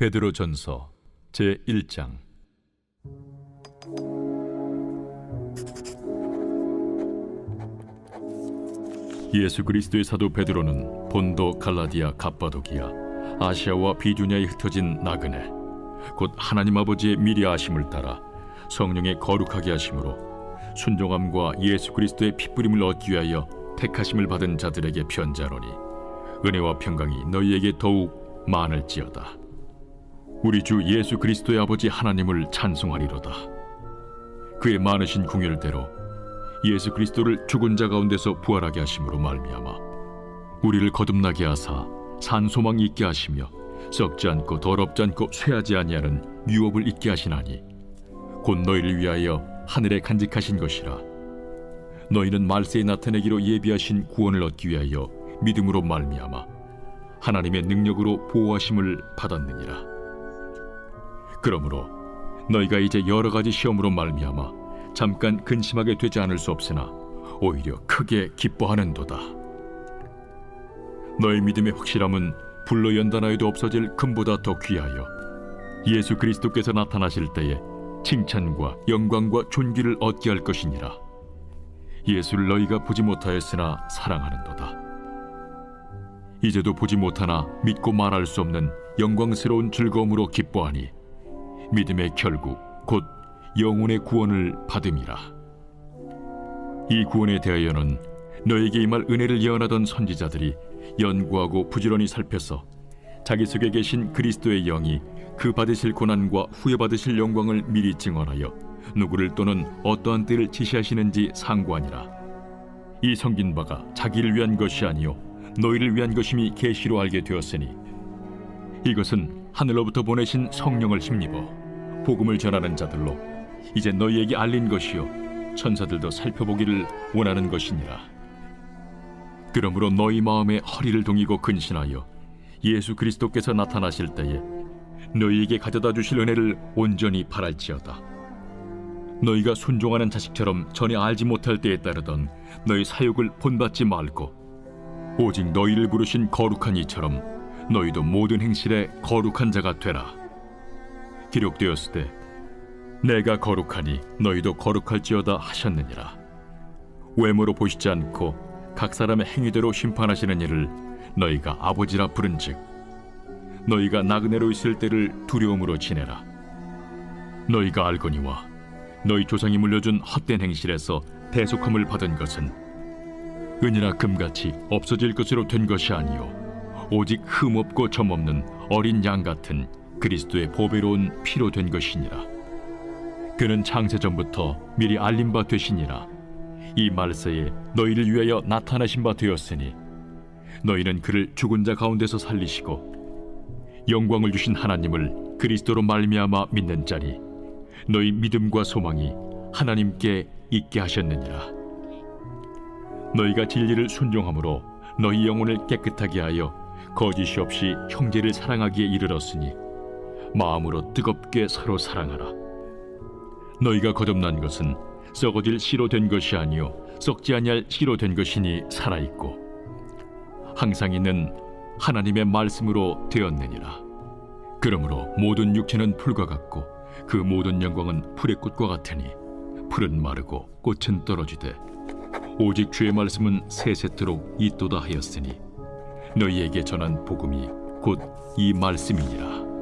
베드로전서 제1장. 예수 그리스도의 사도 베드로는 본도, 갈라디아, 갑바도기아, 아시아와 비두냐에 흩어진 나그네, 곧 하나님 아버지의 미리 아심을 따라 성령의 거룩하게 하심으로 순종함과 예수 그리스도의 핏부림을 얻기 위하여 택하심을 받은 자들에게 편지하노니, 은혜와 평강이 너희에게 더욱 많을지어다. 우리 주 예수 그리스도의 아버지 하나님을 찬송하리로다. 그의 많으신 궁율대로 예수 그리스도를 죽은 자 가운데서 부활하게 하심으로 말미암아 우리를 거듭나게 하사 산 소망 있게 하시며 썩지 않고 더럽지 않고 쇠하지 아니하는 유업을 있게 하시나니, 곧 너희를 위하여 하늘에 간직하신 것이라. 너희는 말세에 나타내기로 예비하신 구원을 얻기 위하여 믿음으로 말미암아 하나님의 능력으로 보호하심을 받았느니라. 그러므로 너희가 이제 여러 가지 시험으로 말미암아 잠깐 근심하게 되지 않을 수 없으나 오히려 크게 기뻐하는도다. 너희 믿음의 확실함은 불로 연단하여도 없어질 금보다 더 귀하여 예수 그리스도께서 나타나실 때에 칭찬과 영광과 존귀를 얻게 할 것이니라. 예수를 너희가 보지 못하였으나 사랑하는도다. 이제도 보지 못하나 믿고 말할 수 없는 영광스러운 즐거움으로 기뻐하니, 믿음의 결국 곧 영혼의 구원을 받음이라. 이 구원에 대하여는 너에게 임할 은혜를 예언하던 선지자들이 연구하고 부지런히 살펴서 자기 속에 계신 그리스도의 영이 그 받으실 고난과 후에 받으실 영광을 미리 증언하여 누구를 또는 어떠한 때를 지시하시는지 상고하니라. 이 섬긴 바가 자기를 위한 것이 아니요 너희를 위한 것임이 계시로 알게 되었으니, 이것은 하늘로부터 보내신 성령을 힘입어 복음을 전하는 자들로 이제 너희에게 알린 것이요 천사들도 살펴보기를 원하는 것이니라. 그러므로 너희 마음에 허리를 동이고 근신하여 예수 그리스도께서 나타나실 때에 너희에게 가져다 주실 은혜를 온전히 바랄지어다. 너희가 순종하는 자식처럼 전에 알지 못할 때에 따르던 너희 사욕을 본받지 말고 오직 너희를 부르신 거룩한 이처럼 너희도 모든 행실에 거룩한 자가 되라. 기록되었으되 내가 거룩하니 너희도 거룩할지어다 하셨느니라. 외모로 보시지 않고 각 사람의 행위대로 심판하시는 이를 너희가 아버지라 부른즉, 너희가 나그네로 있을 때를 두려움으로 지내라. 너희가 알거니와 너희 조상이 물려준 헛된 행실에서 대속함을 받은 것은 은이나 금같이 없어질 것으로 된 것이 아니요 오직 흠없고 점없는 어린 양 같은 그리스도의 보배로운 피로 된 것이니라. 그는 창세전부터 미리 알린 바 되시니라. 이 말세에 너희를 위하여 나타나신 바 되었으니, 너희는 그를 죽은 자 가운데서 살리시고 영광을 주신 하나님을 그리스도로 말미암아 믿는 자니, 너희 믿음과 소망이 하나님께 있게 하셨느니라. 너희가 진리를 순종함으로 너희 영혼을 깨끗하게 하여 거짓이 없이 형제를 사랑하기에 이르렀으니, 마음으로 뜨겁게 서로 사랑하라. 너희가 거듭난 것은 썩어질 씨로 된 것이 아니요 썩지 아니할 씨로 된 것이니 살아있고 항상 있는 하나님의 말씀으로 되었느니라. 그러므로 모든 육체는 풀과 같고 그 모든 영광은 풀의 꽃과 같으니, 풀은 마르고 꽃은 떨어지되 오직 주의 말씀은 세세토록 있도다 하였으니, 너희에게 전한 복음이 곧 이 말씀이니라.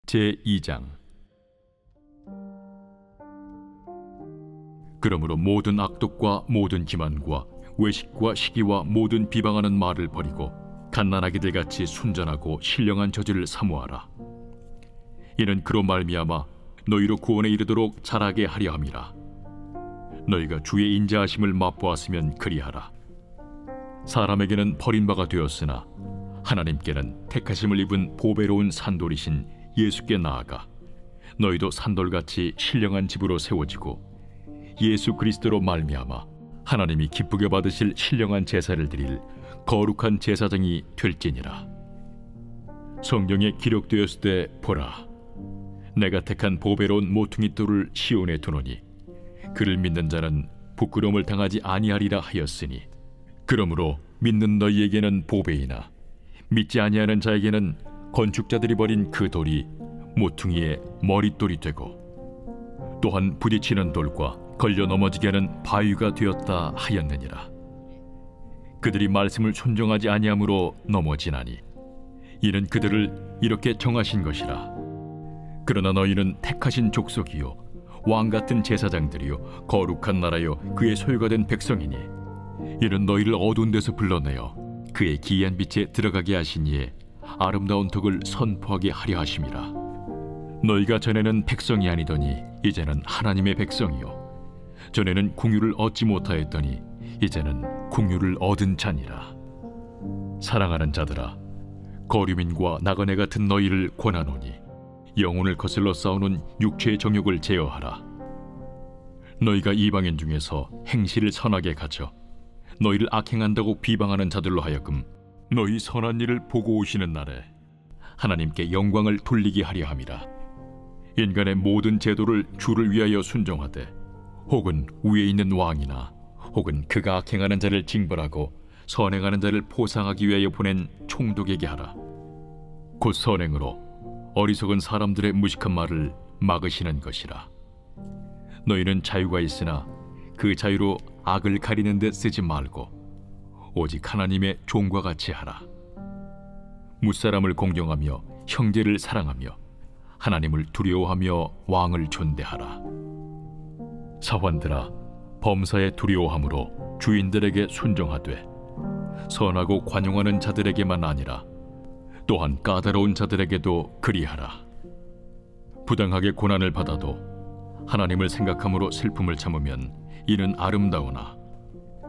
제2장. 그러므로 모든 악독과 모든 기만과 외식과 시기와 모든 비방하는 말을 버리고 갓난아기들 같이 순전하고 신령한 저질을 사모하라. 이는 그로 말미암아 너희로 구원에 이르도록 자라게 하려 함이라. 너희가 주의 인자하심을 맛보았으면 그리하라. 사람에게는 버림바가 되었으나 하나님께는 택하심을 입은 보배로운 산돌이신 예수께 나아가 너희도 산돌같이 신령한 집으로 세워지고 예수 그리스도로 말미암아 하나님이 기쁘게 받으실 신령한 제사를 드릴 거룩한 제사장이 될지니라. 성경에 기록되었을 때 보라, 내가 택한 보배로운 모퉁이 돌을 시온에 두노니 그를 믿는 자는 부끄러움을 당하지 아니하리라 하였으니, 그러므로 믿는 너희에게는 보배이나 믿지 아니하는 자에게는 건축자들이 버린 그 돌이 모퉁이의 머릿돌이 되고 또한 부딪히는 돌과 걸려 넘어지게 하는 바위가 되었다 하였느니라. 그들이 말씀을 순종하지 아니함으로 넘어지나니 이는 그들을 이렇게 정하신 것이라. 그러나 너희는 택하신 족속이요 왕 같은 제사장들이요 거룩한 나라요 그의 소유가 된 백성이니 이는 너희를 어두운 데서 불러내어 그의 기이한 빛에 들어가게 하시니에 아름다운 덕을 선포하게 하려 하심이라. 너희가 전에는 백성이 아니더니 이제는 하나님의 백성이요 전에는 궁유를 얻지 못하였더니 이제는 궁유를 얻은 자니라. 사랑하는 자들아, 거류민과 나그네 같은 너희를 권하노니 영혼을 거슬러 싸우는 육체의 정욕을 제어하라. 너희가 이방인 중에서 행실을 선하게 가져 너희를 악행한다고 비방하는 자들로 하여금 너희 선한 일을 보고 오시는 날에 하나님께 영광을 돌리게 하려 함이라. 인간의 모든 제도를 주를 위하여 순종하되 혹은 위에 있는 왕이나 혹은 그가 악행하는 자를 징벌하고 선행하는 자를 포상하기 위하여 보낸 총독에게 하라. 곧 선행으로 어리석은 사람들의 무식한 말을 막으시는 것이라. 너희는 자유가 있으나 그 자유로 악을 가리는 데 쓰지 말고 오직 하나님의 종과 같이 하라. 무사람을 공경하며 형제를 사랑하며 하나님을 두려워하며 왕을 존대하라. 사환들아, 범사에 두려워함으로 주인들에게 순종하되 선하고 관용하는 자들에게만 아니라 또한 까다로운 자들에게도 그리하라. 부당하게 고난을 받아도 하나님을 생각함으로 슬픔을 참으면 이는 아름다우나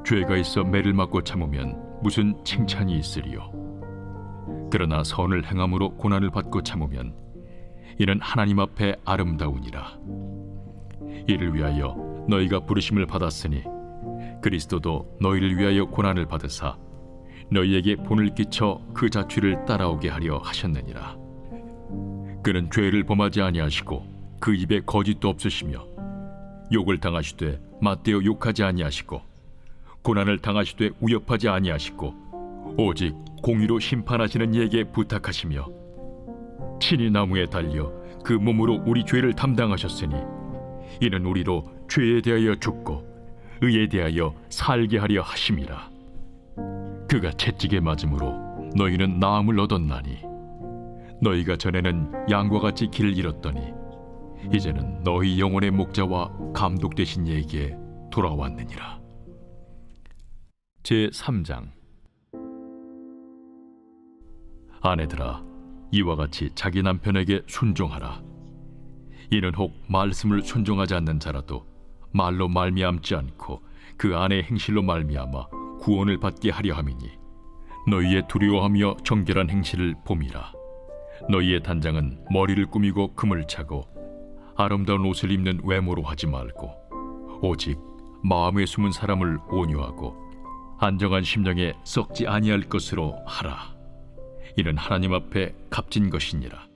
죄가 있어 매를 맞고 참으면 무슨 칭찬이 있으리요. 그러나 선을 행함으로 고난을 받고 참으면 이는 하나님 앞에 아름다우니라. 이를 위하여 너희가 부르심을 받았으니 그리스도도 너희를 위하여 고난을 받으사 너희에게 본을 끼쳐 그 자취를 따라오게 하려 하셨느니라. 그는 죄를 범하지 아니하시고 그 입에 거짓도 없으시며 욕을 당하시되 맞대어 욕하지 아니하시고 고난을 당하시되 위협하지 아니하시고 오직 공의로 심판하시는 이에게 부탁하시며 친히 나무에 달려 그 몸으로 우리 죄를 담당하셨으니 이는 우리로 죄에 대하여 죽고 의에 대하여 살게 하려 하심이라. 그가 채찍에 맞음으로 너희는 나음을 얻었나니 너희가 전에는 양과 같이 길을 잃었더니 이제는 너희 영혼의 목자와 감독 되신 이에게 돌아왔느니라. 제3장. 아내들아, 이와 같이 자기 남편에게 순종하라. 이는 혹 말씀을 순종하지 않는 자라도 말로 말미암지 않고 그 아내의 행실로 말미암아 구원을 받게 하려 함이니 너희의 두려워하며 정결한 행실을 봄이라. 너희의 단장은 머리를 꾸미고 금을 차고 아름다운 옷을 입는 외모로 하지 말고 오직 마음에 숨은 사람을 온유하고 안정한 심령에 썩지 아니할 것으로 하라. 이는 하나님 앞에 값진 것이니라.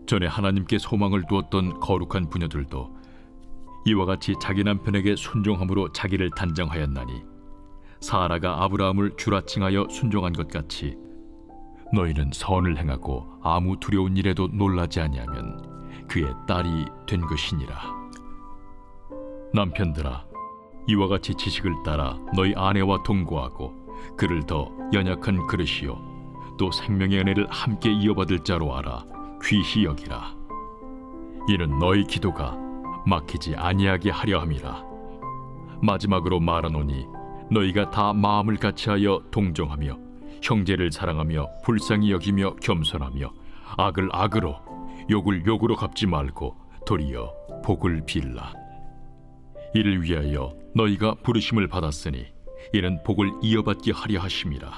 전에 하나님께 소망을 두었던 거룩한 부녀들도 이와 같이 자기 남편에게 순종함으로 자기를 단정하였나니 사라가 아브라함을 주라칭하여 순종한 것 같이 너희는 선을 행하고 아무 두려운 일에도 놀라지 아니하면 그의 딸이 된 것이니라. 남편들아, 이와 같이 지식을 따라 너희 아내와 동거하고 그를 더 연약한 그릇이요 또 생명의 은혜를 함께 이어받을 자로 알아 귀히 여기라. 이는 너희 기도가 막히지 아니하게 하려 함이라. 마지막으로 말하노니 너희가 다 마음을 같이하여 동정하며 형제를 사랑하며 불쌍히 여기며 겸손하며 악을 악으로 욕을 욕으로 갚지 말고 도리어 복을 빌라. 이를 위하여 너희가 부르심을 받았으니 이는 복을 이어받게 하려 하심이라.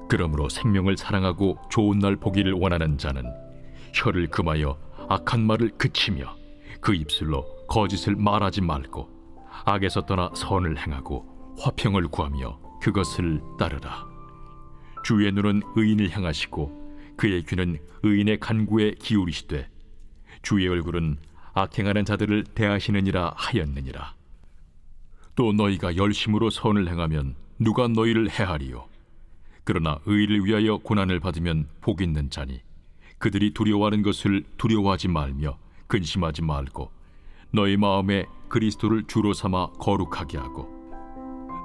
그러므로 생명을 사랑하고 좋은 날 보기를 원하는 자는 혀를 금하여 악한 말을 그치며 그 입술로 거짓을 말하지 말고 악에서 떠나 선을 행하고 화평을 구하며 그것을 따르라. 주의 눈은 의인을 향하시고 그의 귀는 의인의 간구에 기울이시되 주의 얼굴은 악행하는 자들을 대하시느니라 하였느니라. 또 너희가 열심으로 선을 행하면 누가 너희를 해하리요? 그러나 의를 위하여 고난을 받으면 복 있는 자니 그들이 두려워하는 것을 두려워하지 말며 근심하지 말고 너희 마음에 그리스도를 주로 삼아 거룩하게 하고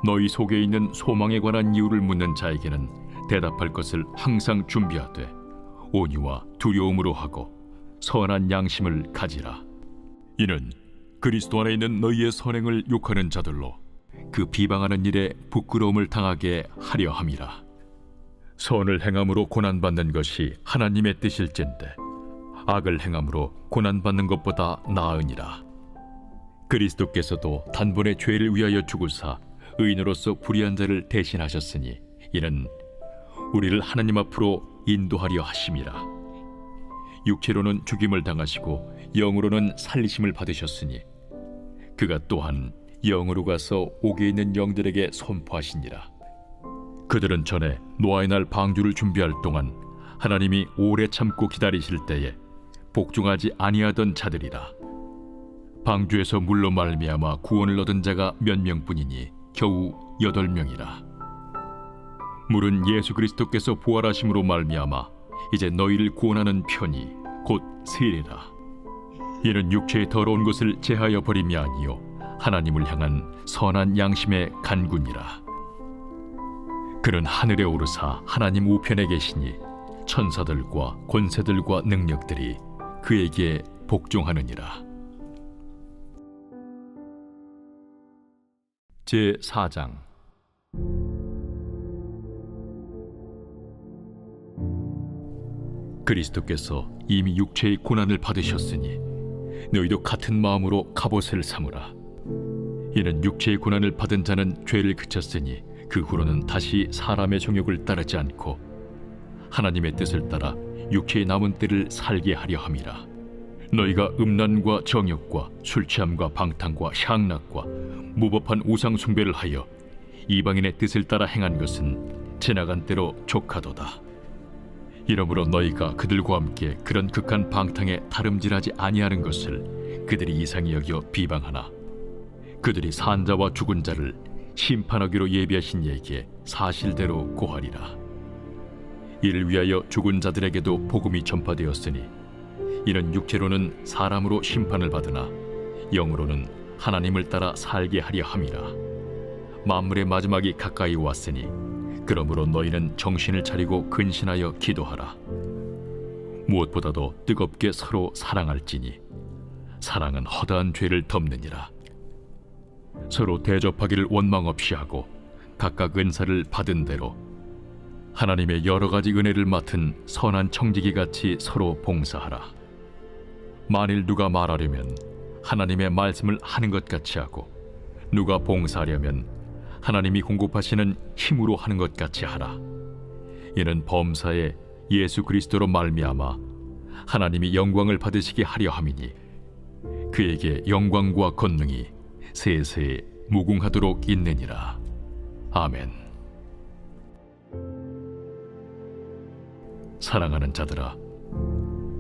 너희 속에 있는 소망에 관한 이유를 묻는 자에게는 대답할 것을 항상 준비하되 온유와 두려움으로 하고 선한 양심을 가지라. 이는 그리스도 안에 있는 너희의 선행을 욕하는 자들로 그 비방하는 일에 부끄러움을 당하게 하려 함이라. 선을 행함으로 고난받는 것이 하나님의 뜻일진데 악을 행함으로 고난받는 것보다 나으니라. 그리스도께서도 단번에 죄를 위하여 죽으사 의인으로서 불의한 자를 대신하셨으니 이는 우리를 하나님 앞으로 인도하려 하심이라. 육체로는 죽임을 당하시고 영으로는 살리심을 받으셨으니 그가 또한 영으로 가서 옥에 있는 영들에게 선포하시니라. 그들은 전에 노아의 날 방주를 준비할 동안 하나님이 오래 참고 기다리실 때에 복종하지 아니하던 자들이라. 방주에서 물로 말미암아 구원을 얻은 자가 몇 명뿐이니 겨우 8명이라. 물은 예수 그리스도께서 부활하심으로 말미암아 이제 너희를 구원하는 편이 곧 세례라. 이는 육체의 더러운 것을 제하여 버림이 아니요 하나님을 향한 선한 양심의 간구니라. 그는 하늘에 오르사 하나님 우편에 계시니 천사들과 권세들과 능력들이 그에게 복종하느니라. 제4장. 그리스도께서 이미 육체의 고난을 받으셨으니 너희도 같은 마음으로 갑옷을 삼으라. 이는 육체의 고난을 받은 자는 죄를 그쳤으니 그 후로는 다시 사람의 정욕을 따르지 않고 하나님의 뜻을 따라 육체의 남은 때를 살게 하려 함이라. 너희가 음란과 정욕과 술취함과 방탕과 향락과 무법한 우상 숭배를 하여 이방인의 뜻을 따라 행한 것은 지나간 때로 족하도다. 이러므로 너희가 그들과 함께 그런 극한 방탕에 다름질하지 아니하는 것을 그들이 이상히 여겨 비방하나 그들이 산자와 죽은 자를 심판하기로 예비하신 이에게 사실대로 고하리라. 이를 위하여 죽은 자들에게도 복음이 전파되었으니 이는 육체로는 사람으로 심판을 받으나 영으로는 하나님을 따라 살게 하려 함이라. 만물의 마지막이 가까이 왔으니 그러므로 너희는 정신을 차리고 근신하여 기도하라. 무엇보다도 뜨겁게 서로 사랑할지니 사랑은 허다한 죄를 덮느니라. 서로 대접하기를 원망 없이 하고 각각 은사를 받은 대로 하나님의 여러 가지 은혜를 맡은 선한 청지기 같이 서로 봉사하라. 만일 누가 말하려면 하나님의 말씀을 하는 것 같이 하고 누가 봉사하려면 하나님이 공급하시는 힘으로 하는 것 같이 하라. 이는 범사에 예수 그리스도로 말미암아 하나님이 영광을 받으시게 하려 함이니 그에게 영광과 권능이 세세 무궁하도록 있느니라. 아멘. 사랑하는 자들아,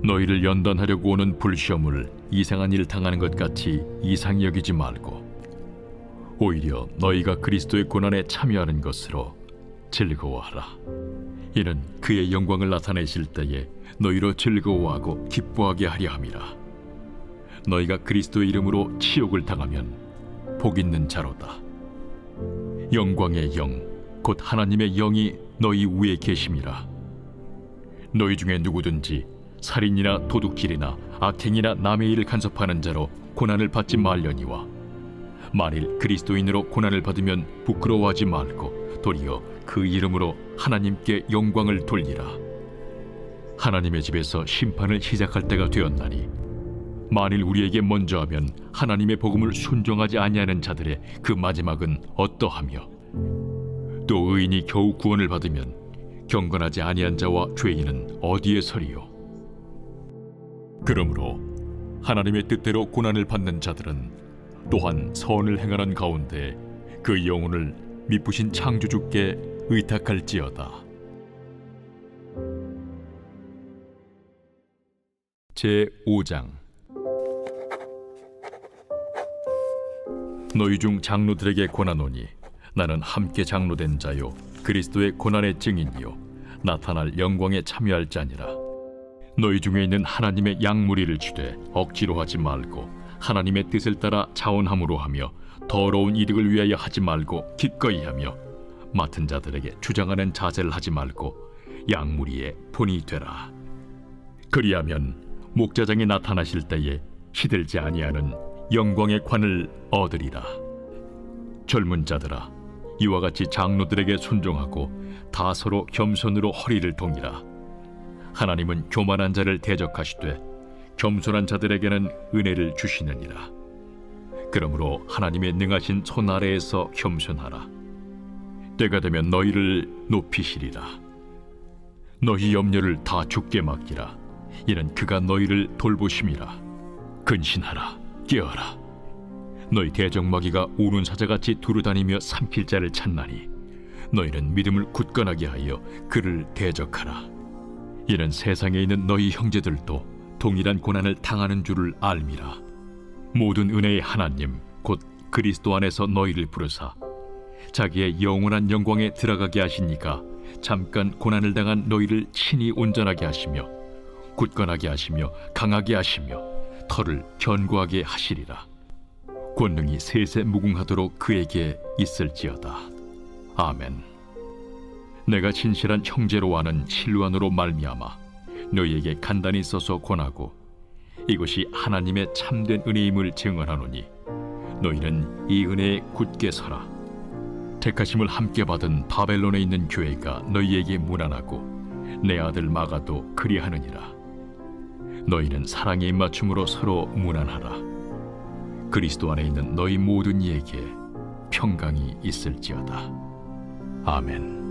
너희를 연단하려고 오는 불시험을 이상한 일 당하는 것 같이 이상히 여기지 말고 오히려 너희가 그리스도의 고난에 참여하는 것으로 즐거워하라. 이는 그의 영광을 나타내실 때에 너희로 즐거워하고 기뻐하게 하려 함이라. 너희가 그리스도의 이름으로 치욕을 당하면 복 있는 자로다. 영광의 영, 곧 하나님의 영이 너희 위에 계심이라. 너희 중에 누구든지 살인이나 도둑질이나 악행이나 남의 일을 간섭하는 자로 고난을 받지 말려니와 만일 그리스도인으로 고난을 받으면 부끄러워하지 말고 도리어 그 이름으로 하나님께 영광을 돌리라. 하나님의 집에서 심판을 시작할 때가 되었나니 만일 우리에게 먼저 하면 하나님의 복음을 순종하지 아니하는 자들의 그 마지막은 어떠하며 또 의인이 겨우 구원을 받으면 경건하지 아니한 자와 죄인은 어디에 서리요? 그러므로 하나님의 뜻대로 고난을 받는 자들은 또한 선을 행하는 가운데 그 영혼을 미쁘신 창조주께 의탁할지어다. 제5장. 너희 중 장로들에게 권하노니 나는 함께 장로된 자요 그리스도의 고난의 증인이요 나타날 영광에 참여할 자니라. 너희 중에 있는 하나님의 양무리를 주되 억지로 하지 말고 하나님의 뜻을 따라 자원함으로 하며 더러운 이득을 위하여 하지 말고 기꺼이 하며 맡은 자들에게 주장하는 자세를 하지 말고 양무리의 본이 되라. 그리하면 목자장이 나타나실 때에 시들지 아니하는 영광의 관을 얻으리라. 젊은 자들아, 이와 같이 장로들에게 순종하고 다 서로 겸손으로 허리를 동이라. 하나님은 교만한 자를 대적하시되 겸손한 자들에게는 은혜를 주시느니라. 그러므로 하나님의 능하신 손 아래에서 겸손하라. 때가 되면 너희를 높이시리라. 너희 염려를 다 주께 맡기라. 이는 그가 너희를 돌보심이라. 근신하라, 깨어라. 너희 대적마귀가 우는 사자같이 두루다니며 삼킬 자를 찾나니 너희는 믿음을 굳건하게 하여 그를 대적하라. 이는 세상에 있는 너희 형제들도 동일한 고난을 당하는 줄을 알미라. 모든 은혜의 하나님 곧 그리스도 안에서 너희를 부르사 자기의 영원한 영광에 들어가게 하시니까 잠깐 고난을 당한 너희를 친히 온전하게 하시며 굳건하게 하시며 강하게 하시며 털을 견고하게 하시리라. 권능이 세세 무궁하도록 그에게 있을지어다. 아멘. 내가 진실한 형제로 아는 실루안으로 말미암아 너희에게 간단히 써서 권하고 이것이 하나님의 참된 은혜임을 증언하노니 너희는 이 은혜에 굳게 서라. 택하심을 함께 받은 바벨론에 있는 교회가 너희에게 무난하고 내 아들 마가도 그리하느니라. 너희는 사랑의 입맞춤으로 서로 무난하라. 그리스도 안에 있는 너희 모든 이에게 평강이 있을지어다. 아멘.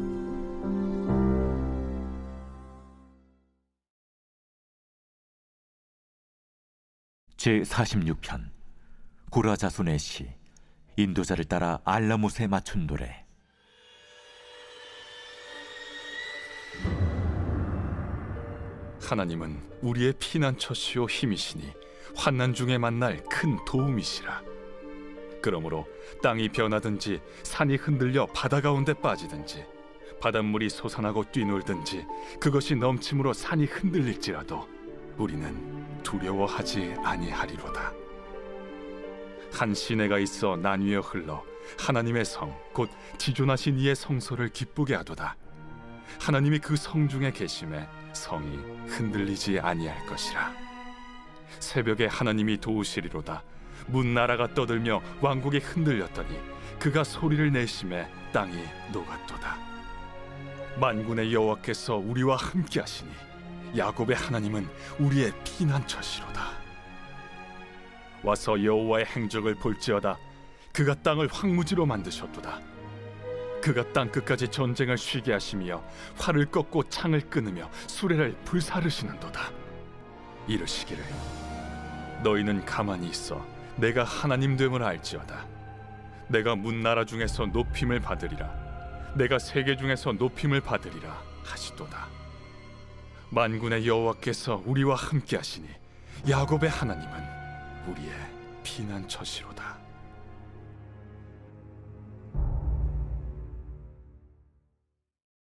제46편 고라 자손의 시. 인도자를 따라 알라못에 맞춘 노래. 하나님은 우리의 피난처시요 힘이시니 환난 중에 만날 큰 도움이시라. 그러므로 땅이 변하든지 산이 흔들려 바다 가운데 빠지든지 바닷물이 솟아나고 뛰놀든지 그것이 넘침으로 산이 흔들릴지라도 우리는 두려워하지 아니하리로다. 한 시내가 있어 나뉘어 흘러 하나님의 성 곧 지존하신 이의 성소를 기쁘게 하도다. 하나님이 그 성 중에 계심에 성이 흔들리지 아니할 것이라. 새벽에 하나님이 도우시리로다. 문 나라가 떠들며 왕국이 흔들렸더니 그가 소리를 내심에 땅이 녹았도다. 만군의 여호와께서 우리와 함께 하시니 야곱의 하나님은 우리의 피난처시로다. 와서 여호와의 행적을 볼지어다. 그가 땅을 황무지로 만드셨도다. 그가 땅 끝까지 전쟁을 쉬게 하시며 활을 꺾고 창을 끊으며 수레를 불사르시는도다. 이르시기를 너희는 가만히 있어 내가 하나님 됨을 알지어다. 내가 문나라 중에서 높임을 받으리라. 내가 세계 중에서 높임을 받으리라 하시도다. 만군의 여호와께서 우리와 함께 하시니 야곱의 하나님은 우리의 피난처시로다.